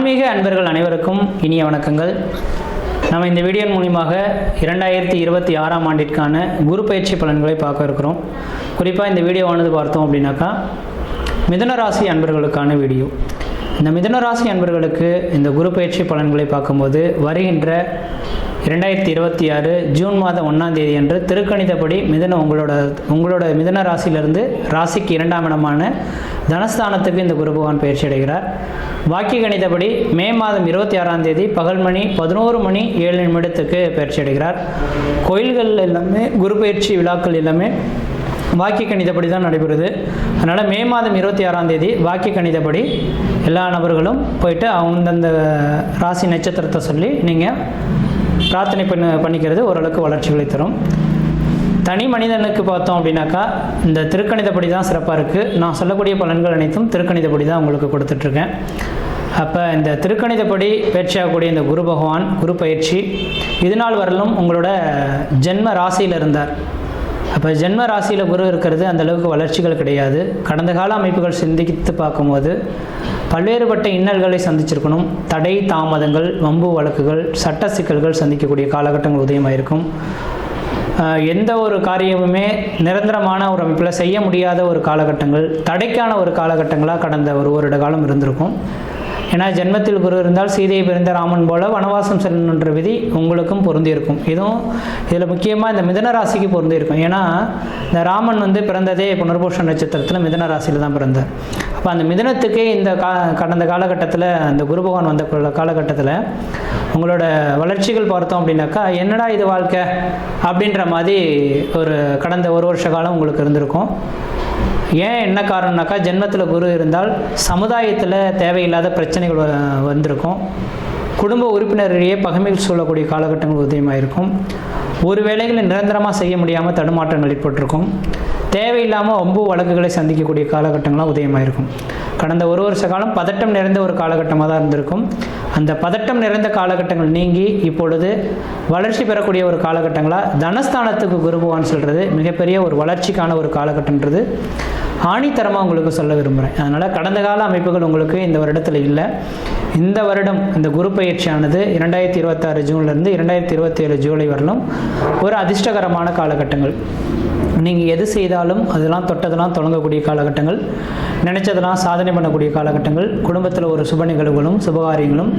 ஆன்மீக அன்பர்கள் அனைவருக்கும் இனிய வணக்கங்கள். நம்ம இந்த வீடியோ மூலமாக 2026ஆம் ஆண்டிற்கான குரு பயிற்சி பலன்களை பார்க்க இருக்கிறோம். குறிப்பாக இந்த வீடியோவானது பார்த்தோம் அப்படின்னாக்கா மிதுன ராசி அன்பர்களுக்கான வீடியோ. இந்த மிதுன ராசி அன்பர்களுக்கு இந்த குரு பயிற்சி பலன்களை பார்க்கும்போது வருகின்ற 2026 ஜூன் மாதம் 1ஆம் தேதி அன்று திருக்கணிதப்படி உங்களோட மிதுன ராசியிலிருந்து ராசிக்கு 2ஆம் இடமான தனஸ்தானத்துக்கு இந்த குரு பகவான் பயிற்சி அடைகிறார். வாக்கிய கணிதப்படி மே மாதம் 26ஆம் தேதி பகல் மணி 11:07 பயிற்சி அடைகிறார். கோயில்கள் எல்லாமே குரு பயிற்சி விழாக்கள் எல்லாமே வாக்கிய கணிதப்படி தான் நடைபெறுது. அதனால் மே மாதம் 26ஆம் தேதி வாக்கிய கணிதப்படி எல்லா நபர்களும் போயிட்டு அந்தந்த ராசி நட்சத்திரத்தை சொல்லி நீங்கள் பிரார்த்தனை பண்ணிக்கிறது ஓரளவுக்கு வளர்ச்சிகளை தரும். தனி மனிதனுக்கு பார்த்தோம் அப்படின்னாக்கா இந்த திருக்கணிதப்படி தான் சிறப்பாக இருக்குது. நான் சொல்லக்கூடிய பலன்கள் அனைத்தும் திருக்கணிதப்படி தான் உங்களுக்கு கொடுத்துட்ருக்கேன். அப்போ இந்த திருக்கணிதப்படி பயிற்சியாகக்கூடிய இந்த குரு பகவான் குரு பயிற்சி இது நாள் வரலும் உங்களோட ஜென்ம ராசியில் இருந்தார். அப்போ ஜென்ம ராசியில் குரு இருக்கிறது அந்தளவுக்கு வளர்ச்சிகள் கிடையாது. கடந்த கால அமைப்புகள் சிந்தித்து பார்க்கும்போது பல்வேறுபட்ட இன்னல்களை சந்திச்சிருக்கணும். தடை தாமதங்கள், வம்பு வழக்குகள், சட்ட சிக்கல்கள் சந்திக்கக்கூடிய காலகட்டங்கள் உதயமாயிருக்கும். எந்த ஒரு காரியமுமே நிரந்தரமான ஒரு அமைப்பில் செய்ய முடியாத ஒரு காலகட்டங்கள், தடைக்கான ஒரு காலகட்டங்களாக கடந்த ஒரு வருட காலம் இருந்திருக்கும். ஏன்னா ஜென்மத்தில் குரு இருந்தால் சீதையை பிறந்த ராமன் போல வனவாசம் செல்லணுன்ற விதி உங்களுக்கும் பொருந்தியிருக்கும். இதில் முக்கியமாக இந்த மிதுன ராசிக்கு பொருந்திருக்கும். ஏன்னா இந்த ராமன் பிறந்ததே புனர்பூஷ நட்சத்திரத்தில் மிதுன ராசியில் தான் பிறந்தார். அப்போ அந்த மிதுனத்துக்கே இந்த கடந்த காலகட்டத்தில் அந்த குரு பகவான் வந்த காலகட்டத்தில் உங்களோட வளர்ச்சிகள் பார்த்தோம் அப்படின்னாக்கா என்னடா இது வாழ்க்கை அப்படின்ற மாதிரி ஒரு கடந்த ஒரு வருஷ காலம் உங்களுக்கு இருந்திருக்கும். ஏன் என்ன காரணம்னாக்கா ஜென்மத்தில் குரு இருந்தால் சமுதாயத்தில் தேவையில்லாத பிரச்சனைகள் வந்திருக்கும். குடும்ப உறுப்பினரிடையே பகைமைகள் சூழக்கூடிய காலகட்டங்கள் உதயமாயிருக்கும். ஒரு வேளைகளை நிரந்தரமாக செய்ய முடியாமல் தடுமாற்றங்கள் ஏற்பட்டிருக்கும். தேவையில்லாமல் வம்பு வழக்குகளை சந்திக்கக்கூடிய காலகட்டங்களாக உதயமாயிருக்கும். கடந்த ஒரு வருஷ காலம் பதட்டம் நிறைந்த ஒரு காலகட்டமாக தான் இருந்திருக்கும். அந்த பதட்டம் நிறைந்த காலகட்டங்கள் நீங்கி இப்பொழுது வளர்ச்சி பெறக்கூடிய ஒரு காலகட்டங்களாக தனஸ்தானத்துக்கு குரு பகவான் சொல்கிறது மிகப்பெரிய ஒரு வளர்ச்சிக்கான ஒரு காலகட்டன்றது ஆணித்தரமாக உங்களுக்கு சொல்ல விரும்புகிறேன். அதனால் கடந்த கால அமைப்புகள் உங்களுக்கு இந்த வருடத்தில் இல்லை. இந்த வருடம் இந்த குரு பயிற்சியானது 2026 ஜூன்லேருந்து 2027 ஜூலை வரலும் ஒரு அதிர்ஷ்டகரமான காலகட்டங்கள். நீங்கள் எது செய்தாலும் அதெல்லாம் தொட்டதெல்லாம் தொடங்கக்கூடிய காலகட்டங்கள், நினைச்சதெல்லாம் சாதனை பண்ணக்கூடிய காலகட்டங்கள், குடும்பத்தில் ஒரு சுப நிகழ்வுகளும் சுபகாரியங்களும்,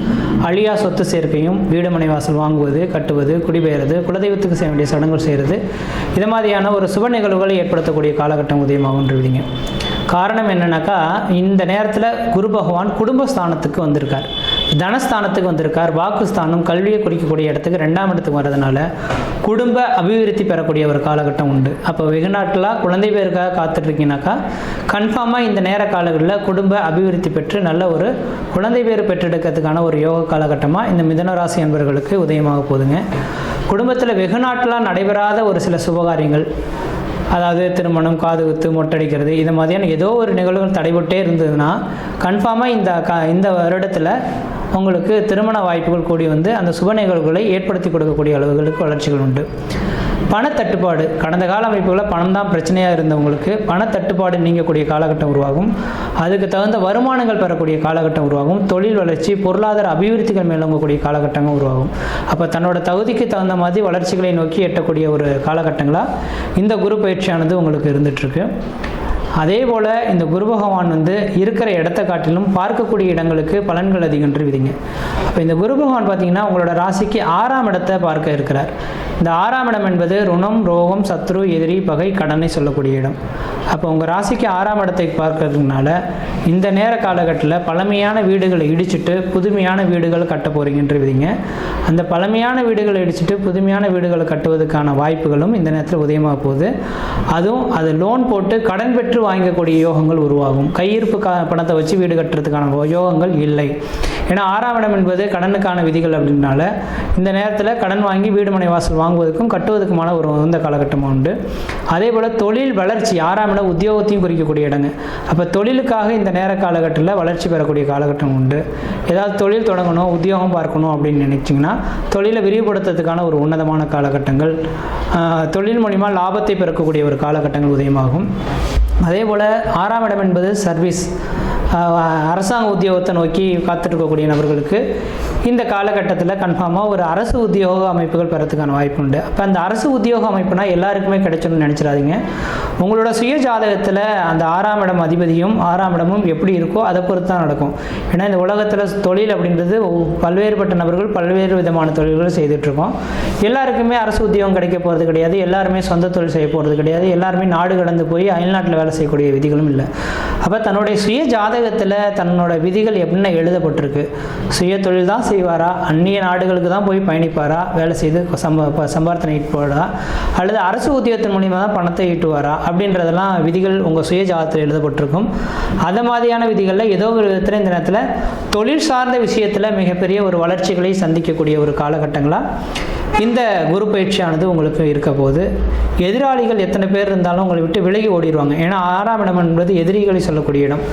அழியா சொத்து சேர்க்கையும், வீடு மனை வாசல் வாங்குவது, கட்டுவது, குடிபெயர்றது, குலதெய்வத்துக்கு செய்ய வேண்டிய சடங்குகள் செய்கிறது, இது மாதிரியான ஒரு சுப நிகழ்வுகளை ஏற்படுத்தக்கூடிய காலகட்டம் உதயமாகுன்றீங்க. காரணம் என்னன்னாக்கா இந்த நேரத்தில் குரு பகவான் குடும்பஸ்தானத்துக்கு வந்திருக்கார், தனஸ்தானத்துக்கு வந்திருக்கார். வாக்குஸ்தானம் கல்வியை குறிக்கக்கூடிய இடத்துக்கு 2ஆம் இடத்துக்கு வர்றதுனால குடும்ப அபிவிருத்தி பெறக்கூடிய ஒரு காலகட்டம் உண்டு. அப்போ வெகு நாட்களாக குழந்தை பேருக்காக காத்துட்ருக்கீங்கனாக்கா கன்ஃபார்மாக இந்த நேர காலங்களில் குடும்ப அபிவிருத்தி பெற்று நல்ல ஒரு குழந்தை பேர் பெற்றெடுக்கிறதுக்கான ஒரு யோக காலகட்டமாக இந்த மிதுன ராசி என்பவர்களுக்கு உதயமாக போகுதுங்க. குடும்பத்தில் வெகு நாட்களாக நடைபெறாத ஒரு சில சுபகாரியங்கள், அதாவது திருமணம், காதுகுத்து, மொட்டடிக்கிறது, இது மாதிரியான ஏதோ ஒரு நிகழ்வுகள் தடைபட்டே இருந்ததுன்னா கன்ஃபார்மாக இந்த வருடத்தில் உங்களுக்கு திருமண வாய்ப்புகள் கூடி அந்த சுப நிகழ்வுகளை ஏற்படுத்தி கொடுக்கக்கூடிய அளவுகளுக்கு வளர்ச்சிகள் உண்டு. பணத்தட்டுப்பாடு, கடந்த கால அமைப்புகளில் பணம் தான் பிரச்சனையாக இருந்தவங்களுக்கு பணத்தட்டுப்பாடு நீங்கக்கூடிய காலகட்டம் உருவாகும். அதுக்கு தகுந்த வருமானங்கள் பெறக்கூடிய காலகட்டம் உருவாகும். தொழில் வளர்ச்சி, பொருளாதார அபிவிருத்திகள் மேலோங்கக்கூடிய காலகட்டங்கள் உருவாகும். அப்போ தன்னோட தகுதிக்கு தகுந்த மாதிரி வளர்ச்சிகளை நோக்கி எட்டக்கூடிய ஒரு காலகட்டங்களாக இந்த குரு பயிற்சியானது உங்களுக்கு இருந்துகிட்ருக்கு. அதே போல் இந்த குரு பகவான் இருக்கிற இடத்தை காட்டிலும் பார்க்கக்கூடிய இடங்களுக்கு பலன்கள் அதிகன்று விதிங்க. அப்போ இந்த குரு பகவான் பார்த்திங்கன்னா உங்களோட ராசிக்கு 6ஆம் இடத்தை பார்க்க இருக்கிறார். இந்த 6ஆம் இடம் என்பது ருணம், ரோகம், சத்ரு, எதிரி, பகை, கடனை சொல்லக்கூடிய இடம். அப்போ உங்கள் ராசிக்கு 6ஆம் இடத்தை பார்க்கறதுனால இந்த நேர காலகட்டத்தில் பழமையான வீடுகளை இடிச்சுட்டு புதுமையான வீடுகள் கட்ட போகிறீங்கன்ற விதிங்க. அந்த பழமையான வீடுகளை இடிச்சுட்டு புதுமையான வீடுகளை கட்டுவதற்கான வாய்ப்புகளும் இந்த நேரத்தில் உதயமாக போகுது. அதுவும் அது லோன் போட்டு கடன் பெற்று வாங்கக்கூடிய யோகங்கள் உருவாகும். கையிருப்பு பணத்தை வச்சு வீடு கட்டுறதுக்கான யோகங்கள் இல்லை. ஏன்னா 6ஆம் இடம் என்பது கடனுக்கான விதிகள் அப்படின்னால இந்த நேரத்தில் கடன் வாங்கி வீடு மனை வாசல் வாங்குவதற்கும் கட்டுவதற்குமான ஒரு உந்த காலகட்டமாக உண்டு. அதே போல் தொழில் வளர்ச்சி, 6ஆம் இடம் உத்தியோகத்தையும் குறிக்கக்கூடிய இடங்க. அப்போ தொழிலுக்காக இந்த நேர காலகட்டத்தில் வளர்ச்சி பெறக்கூடிய காலகட்டம் உண்டு. ஏதாவது தொழில் தொடங்கணும், உத்தியோகம் பார்க்கணும் அப்படின்னு நினைச்சிங்கன்னா தொழிலை விரிவுபடுத்துறதுக்கான ஒரு உன்னதமான காலகட்டங்கள், தொழில் மூலிமா லாபத்தை பெறக்கூடிய ஒரு காலகட்டங்கள் உதயமாகும். அதே போல் 6ஆம் இடம் என்பது சர்வீஸ், அரசாங்க உத்தியோகத்தை நோக்கி காத்திருக்கக்கூடிய நபர்களுக்கு இந்த காலகட்டத்தில் கன்ஃபார்மாக ஒரு அரசு உத்தியோக அமைப்புகள் பெறத்துக்கான வாய்ப்பு உண்டு. அப்போ அந்த அரசு உத்தியோக அமைப்புனா எல்லாருக்குமே கிடைச்சணும்னு நினச்சிடாதீங்க. உங்களோட சுய ஜாதகத்தில் அந்த 6ஆம் இடம் அதிபதியும் 6ஆம் இடமும் எப்படி இருக்கோ அதை பொறுத்து தான் நடக்கும். ஏன்னா இந்த உலகத்தில் தொழில் அப்படின்றது பல்வேறுபட்ட நபர்கள் பல்வேறு விதமான தொழில்கள் செய்துட்ருக்கோம். எல்லாருக்குமே அரசு உத்தியோகம் கிடைக்க போகிறது கிடையாது, எல்லாருமே சொந்த தொழில் செய்ய போகிறது கிடையாது, எல்லாருமே நாடு கடந்து போய் அயல்நாட்டில் வேலை செய்யக்கூடிய விதிகளும் இல்லை. அப்போ தன்னுடைய சுய ஜாதகத்தில் தன்னோட விதிகள் என்ன எழுதப்பட்டிருக்கு, சுய தொழில் தான் செய்வாரா, அந்நிய நாடுகளுக்கு தான் போய் பயணிப்பாரா, வேலை செய்து சம்பார்த்தனை ஈட்டுவாரா, அல்லது அரசு உத்தியோகத்தின் மூலியமாக தான் பணத்தை ஈட்டுவாரா அப்படின்றதெல்லாம் விதிகள் உங்கள் சுய ஜாதகத்தில் எழுதப்பட்டிருக்கும். அது மாதிரியான விதிகளில் ஏதோ ஒரு விதத்தில் இந்த நேரத்தில் தொழில் சார்ந்த விஷயத்தில் மிகப்பெரிய ஒரு வளர்ச்சிகளை சந்திக்கக்கூடிய ஒரு காலகட்டங்களாக இந்த குரு பயிற்சியானது உங்களுக்கு இருக்க போது. எதிராளிகள் எத்தனை பேர் இருந்தாலும் உங்களை விட்டு விலகி ஓடிடுவாங்க. ஏன்னா 6ஆம் இடம் என்பது எதிரிகளை சொல்லக்கூடிய இடம்.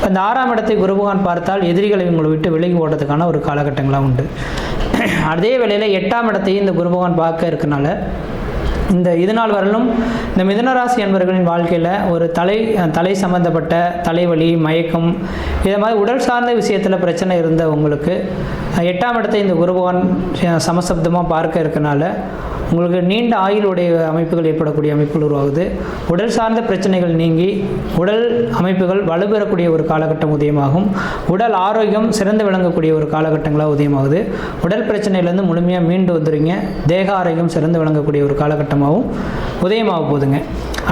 அந்த 6ஆம் இடத்தை குரு பகவான் பார்த்தால் எதிரிகளை உங்களை விட்டு விலகி ஓடுறதுக்கான ஒரு காலகட்டங்களாக உண்டு. அதே வேளையில் 8ஆம் இடத்தையும் இந்த குரு பகவான் பார்க்க இருக்கனால இது நாள் வரலும் இந்த மிதுனராசி என்பவர்களின் வாழ்க்கையில் ஒரு தலை சம்பந்தப்பட்ட தலைவலி, மயக்கம், இதை மாதிரி உடல் சார்ந்த விஷயத்தில் பிரச்சனை இருந்த உங்களுக்கு 8ஆம் இடத்தை இந்த குரு பகவான் சமசப்தமாக பார்க்க இருக்கனால உங்களுக்கு நீண்ட ஆயுளுடைய அமைப்புகள் ஏற்படக்கூடிய அமைப்புகள் உருவாகுது. உடல் சார்ந்த பிரச்சனைகள் நீங்கி உடல் அமைப்புகள் வலுப்பெறக்கூடிய ஒரு காலகட்டம் உதயமாகும். உடல் ஆரோக்கியம் சிறந்து விளங்கக்கூடிய ஒரு காலகட்டங்களாக உதயமாகுது. உடல் பிரச்சனையிலேருந்து முழுமையாக மீண்டு வந்துடுங்க. தேக ஆரோக்கியம் சிறந்து விளங்கக்கூடிய ஒரு காலகட்டமாகவும் உதயமாக போகுதுங்க.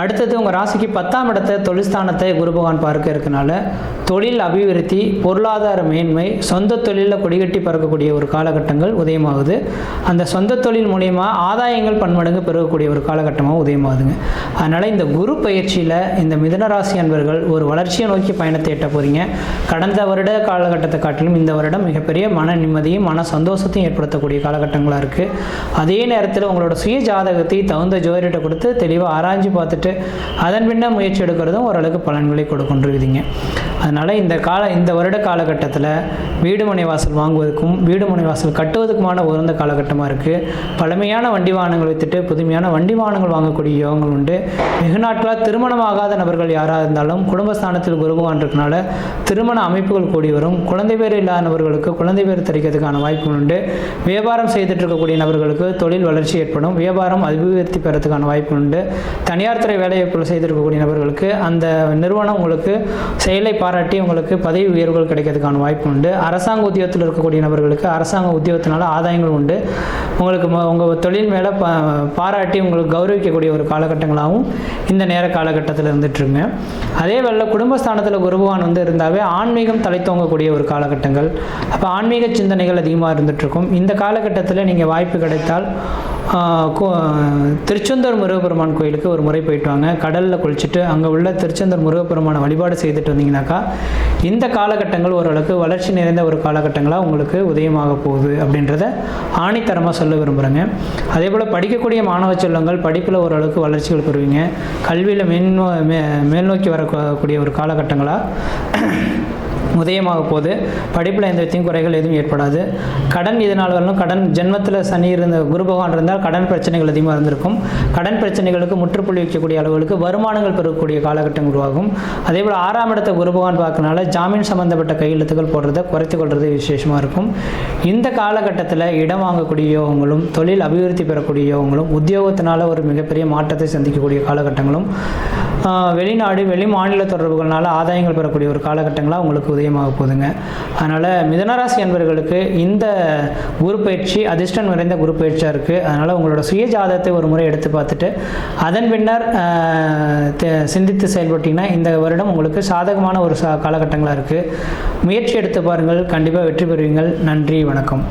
அடுத்தது உங்கள் ராசிக்கு 10ஆம் இடத்தை தொழில்ஸ்தானத்தை குரு பகவான் பார்க்க இருக்கனால தொழில் அபிவிருத்தி, பொருளாதார மேன்மை, சொந்த தொழிலில் கொடிகட்டி பறக்கக்கூடிய ஒரு காலகட்டங்கள் உதயமாகுது. அந்த சொந்த தொழில் மூலயமா ஆதாயங்கள் பன்மடங்கு பெருகக்கூடிய ஒரு காலகட்டமாக உதயமாகுதுங்க. அதனால் இந்த குரு பயிற்சியில் இந்த மிதுனராசி அன்பர்கள் ஒரு வளர்ச்சியை நோக்கி பயணத்தை எட்ட போகிறீங்க. கடந்த வருட காலகட்டத்தை காட்டிலும் இந்த வருடம் மிகப்பெரிய மன நிம்மதியும் மன சந்தோஷத்தையும் ஏற்படுத்தக்கூடிய காலகட்டங்களாக இருக்குது. அதே நேரத்தில் உங்களோட சுய ஜாதகத்தை தகுந்த ஜோதிடத்தை கொடுத்து தெளிவாக ஆராய்ச்சி பார்த்துட்டு அதன் பின்ன முயற்சி எடுக்கிறதும் ஓரளவுக்கு பலன்களை கொடுக்கின்றீங்க. அதனால் இந்த வருட காலகட்டத்தில் வீடு மனை வாசல் வாங்குவதற்கும் வீடு மனை வாசல் கட்டுவதற்குமான உகந்த காலகட்டமாக இருக்குது. பழமையான வண்டி வாகனங்கள் வைத்துட்டு புதுமையான வண்டி வாகனங்கள் வாங்கக்கூடிய யோகங்கள் உண்டு. வெகு நாட்களாக திருமணமாகாத நபர்கள் யாராக இருந்தாலும் குடும்பஸ்தானத்தில் குரு பகவான் இருக்கனால திருமண அமைப்புகள் கூடி வரும். குழந்தை பேர் இல்லாத நபர்களுக்கு குழந்தை பேர் தரிக்கிறதுக்கான வாய்ப்புகள் உண்டு. வியாபாரம் செய்துட்டு இருக்கக்கூடிய நபர்களுக்கு தொழில் வளர்ச்சி ஏற்படும். வியாபாரம் அபிவிருத்தி பெறத்துக்கான வாய்ப்புகள் உண்டு. தனியார் துறை வேலைவாய்ப்புகள் செய்திருக்கக்கூடிய நபர்களுக்கு அந்த நிறுவனம் உங்களுக்கு செயலை பாராட்டி உங்களுக்கு பதவி உயர்வுகள் கிடைக்கிறதுக்கான வாய்ப்பு உண்டு. அரசாங்க உத்தியோகத்தில் இருக்கக்கூடிய நபர்களுக்கு அரசாங்க உத்தியோகத்தினால ஆதாயங்கள் உண்டு. உங்களுக்கு உங்கள் தொழில் மேலே பாராட்டி உங்களுக்கு கௌரவிக்கக்கூடிய ஒரு காலகட்டங்களாகவும் இந்த நேர காலகட்டத்தில் இருந்துட்டுருங்க. அதே வேளை குடும்பஸ்தானத்தில் குரு பகவான் இருந்தாவே ஆன்மீகம் தலை தோங்கக்கூடிய ஒரு காலகட்டங்கள். அப்போ ஆன்மீக சிந்தனைகள் அதிகமாக இருந்துகிட்ருக்கும். இந்த காலகட்டத்தில் நீங்கள் வாய்ப்பு கிடைத்தால் திருச்செந்தூர் முருகப்பெருமான் கோயிலுக்கு ஒரு முறை போயிட்டு வாங்க. கடலில் குளிச்சுட்டு அங்கே உள்ள திருச்செந்தூர் முருகப்பெருமான வழிபாடு செய்துட்டு வந்தீங்கன்னாக்கா இந்த காலகட்டங்கள் ஓரளவுக்கு வளர்ச்சி நிறைந்த ஒரு காலகட்டங்களாக உங்களுக்கு உதயமாக போகுது அப்படின்றத ஆணித்தரமாக சொல்ல விரும்புகிறேங்க. அதே போல் படிக்கக்கூடிய மாணவ செல்வங்கள் படிப்பில் ஓரளவுக்கு வளர்ச்சிகள் பெறுவீங்க. கல்வியில் மேல் நோக்கி வரக்கூடிய ஒரு காலகட்டங்களாக உதயமாக போது. படிப்பில் எந்த விதத்தையும் குறைகள் எதுவும் ஏற்படாது. கடன் இதனால் வரலும் கடன் ஜென்மத்தில் சனி இருந்த குரு பகவான் இருந்தால் கடன் பிரச்சனைகள் அதிகமாக இருந்திருக்கும். கடன் பிரச்சனைகளுக்கு முற்றுப்புள்ளி வைக்கக்கூடிய அளவுக்கு வருமானங்கள் பெறக்கூடிய காலகட்டம் உருவாகும். அதே போல் 6ஆம் இடத்தை குரு பகவான் பார்க்கறனால ஜாமீன் சம்பந்தப்பட்ட கையெழுத்துக்கள் போடுறதை குறைத்து கொள்வது விசேஷமாக இருக்கும். இந்த காலகட்டத்தில் இடம் வாங்கக்கூடிய யோகங்களும் தொழில் அபிவிருத்தி பெறக்கூடிய யோகங்களும் உத்தியோகத்தினால ஒரு மிகப்பெரிய மாற்றத்தை சந்திக்கக்கூடிய காலகட்டங்களும் வெளிநாடு வெளி மாநில தொடர்புகளால் ஆதாயங்கள் பெறக்கூடிய ஒரு காலகட்டங்களாக உங்களுக்கு உதயமாக போகுதுங்க. அதனால் மிதுனராசி என்பவர்களுக்கு இந்த குரு பயிற்சி அதிர்ஷ்டம் நிறைந்த குரு பயிற்சியாக இருக்குது. அதனால் உங்களோட சுய ஜாதகத்தை ஒரு முறை எடுத்து பார்த்துட்டு அதன் பின்னர் சிந்தித்து செயல்பட்டிங்கன்னா இந்த வருடம் உங்களுக்கு சாதகமான ஒரு காலகட்டங்களாக இருக்குது. முயற்சி எடுத்து பாருங்கள், கண்டிப்பாக வெற்றி பெறுவீங்கள். நன்றி, வணக்கம்.